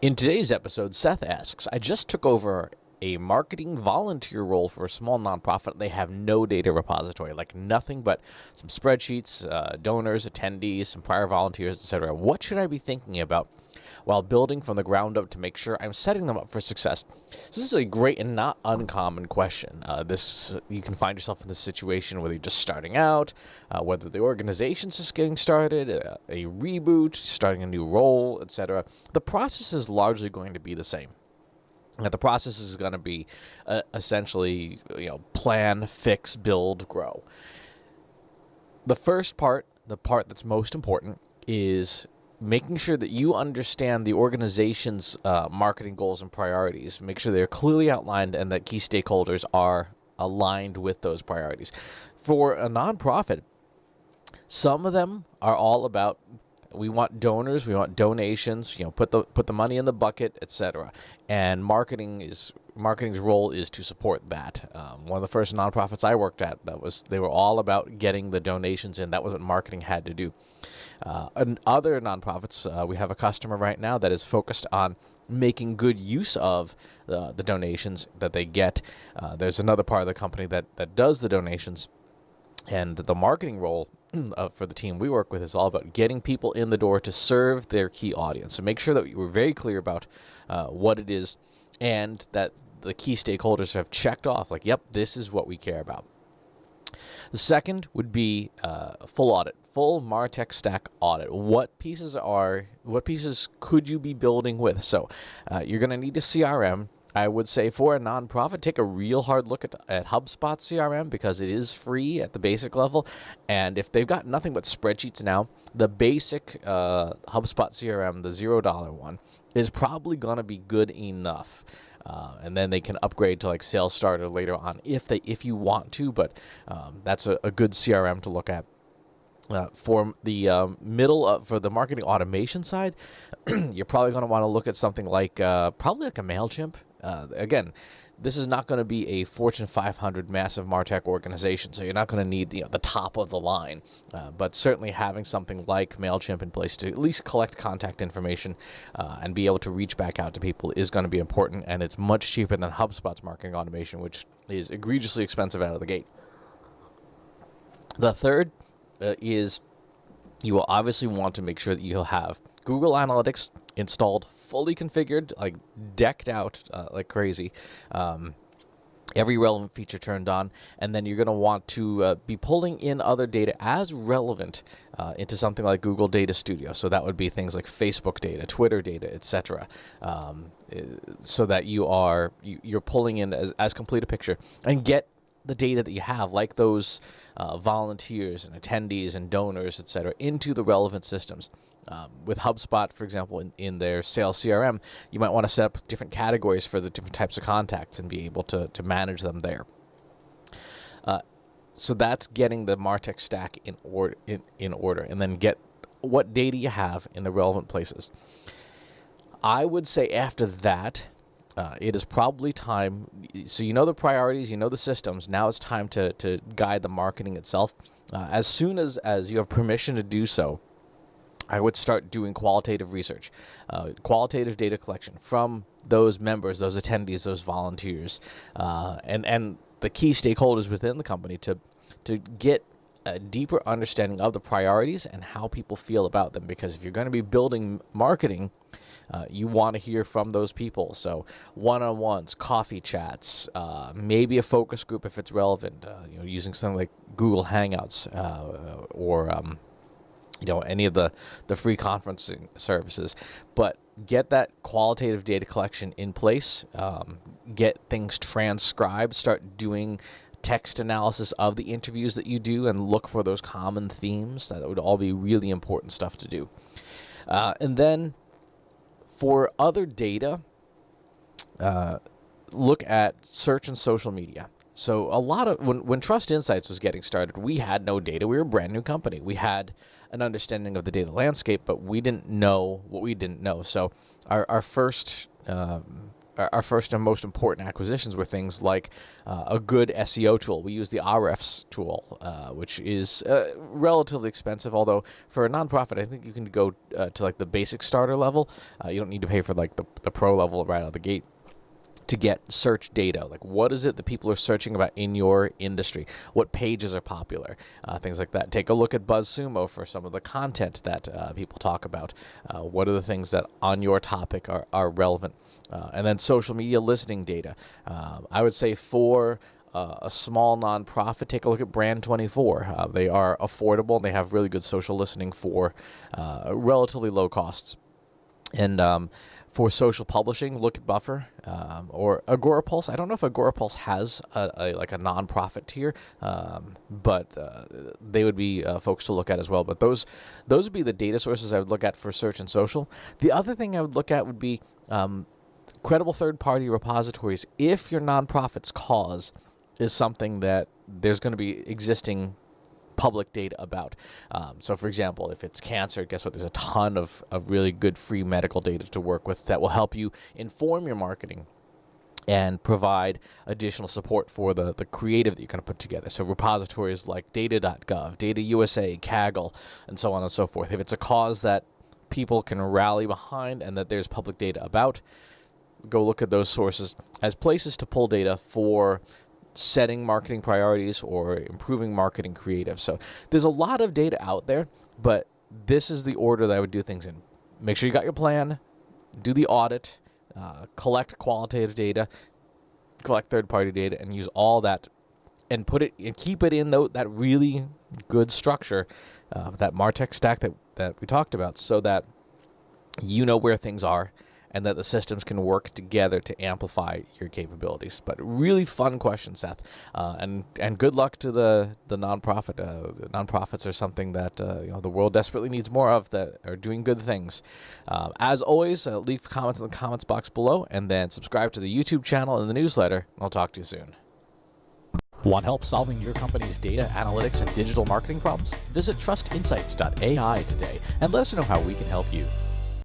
In today's episode, Seth asks, I just took over a marketing volunteer role for a small nonprofit. They have no data repository, like nothing but some spreadsheets, donors, attendees, some prior volunteers, etc. What should I be thinking about while building from the ground up to make sure I'm setting them up for success? So this is a great and not uncommon question. You can find yourself in this situation whether you're just starting out, whether the organization's just getting started, a reboot, starting a new role, etc. The process is largely going to be the same. And the process is going to be essentially, plan, fix, build, grow. The first part, the part that's most important, is making sure that you understand the organization's marketing goals and priorities. Make sure they're clearly outlined and that key stakeholders are aligned with those priorities. For a nonprofit, some of them are all about, we want donors, we want donations, put the money in the bucket, etc. And marketing's role is to support that. One of the first nonprofits I worked at, they were all about getting the donations in. That was what marketing had to do. And other nonprofits, we have a customer right now that is focused on making good use of the donations that they get. There's another part of the company that does the donations, and the marketing role for the team we work with is all about getting people in the door to serve their key audience. So make sure that we're very clear about what it is, and that the key stakeholders have checked off, like, yep, this is what we care about. The second would be full audit, full MarTech stack audit. What pieces could you be building with? So you're going to need a CRM. I would say for a nonprofit, take a real hard look at HubSpot CRM, because it is free at the basic level. And if they've got nothing but spreadsheets now, the basic HubSpot CRM, the $0 one, is probably going to be good enough. And then they can upgrade to like Sales Starter later on if you want to, but that's a good CRM to look at. For the for the marketing automation side, you're probably going to want to look at something like probably like a MailChimp. Again, this is not going to be a Fortune 500 massive MarTech organization, so you're not going to need the top of the line. But certainly having something like MailChimp in place to at least collect contact information and be able to reach back out to people is going to be important, and it's much cheaper than HubSpot's marketing automation, which is egregiously expensive out of the gate. The third is you will obviously want to make sure that you'll have Google Analytics installed, fully configured, like decked out like crazy, every relevant feature turned on, and then you're going to want to be pulling in other data as relevant into something like Google Data Studio. So that would be things like Facebook data, Twitter data, etc. So that you're pulling in as complete a picture, and get the data that you have, like those volunteers and attendees and donors, etc., into the relevant systems. With HubSpot, for example, in their sales CRM, you might want to set up different categories for the different types of contacts and be able to manage them there. So that's getting the MarTech stack in order, and then get what data you have in the relevant places. I would say after that, it is probably time, so you know the priorities, you know the systems, now it's time to guide the marketing itself. As soon as you have permission to do so, I would start doing qualitative research, qualitative data collection from those members, those attendees, those volunteers, and the key stakeholders within the company to get a deeper understanding of the priorities and how people feel about them. Because if you're going to be building marketing, you want to hear from those people. So one-on-ones, coffee chats, maybe a focus group if it's relevant, using something like Google Hangouts or any of the free conferencing services. But get that qualitative data collection in place, get things transcribed, start doing text analysis of the interviews that you do, and look for those common themes. That would all be really important stuff to do. And then for other data, look at search and social media. So a lot of when Trust Insights was getting started, we had no data. We were a brand new company. We had an understanding of the data landscape, but we didn't know what we didn't know. So our first our first and most important acquisitions were things like a good SEO tool. We use the Ahrefs tool, which is relatively expensive, although for a nonprofit, I think you can go to like the basic starter level. You don't need to pay for like the pro level right out of the gate to get search data. Like, what is it that people are searching about in your industry? What pages are popular? Things like that. Take a look at BuzzSumo for some of the content that people talk about. What are the things that on your topic are relevant? And then social media listening data. I would say for a small nonprofit, take a look at Brand24. They are affordable. They have really good social listening for relatively low costs. And for social publishing, look at Buffer or Agorapulse. I don't know if Agorapulse has a nonprofit tier, but they would be folks to look at as well. But those would be the data sources I would look at for search and social. The other thing I would look at would be credible third-party repositories. If your nonprofit's cause is something that there's going to be existing public data about. So, for example, if it's cancer, guess what? There's a ton of really good free medical data to work with that will help you inform your marketing and provide additional support for the creative that you're going to put together. So repositories like data.gov, Data USA, Kaggle, and so on and so forth. If it's a cause that people can rally behind and that there's public data about, go look at those sources as places to pull data for setting marketing priorities or improving marketing creative. So there's a lot of data out there, but this is the order that I would do things in. Make sure you got your plan, do the audit, collect qualitative data, collect third-party data, and use all that and put it and keep it in that really good structure, that MarTech stack that we talked about, so that you know where things are and that the systems can work together to amplify your capabilities. But really fun question, Seth. And good luck to the nonprofit. Nonprofits are something that the world desperately needs more of, that are doing good things. As always, leave comments in the comments box below, and then subscribe to the YouTube channel and the newsletter. I'll talk to you soon. Want help solving your company's data, analytics, and digital marketing problems? Visit trustinsights.ai today and let us know how we can help you.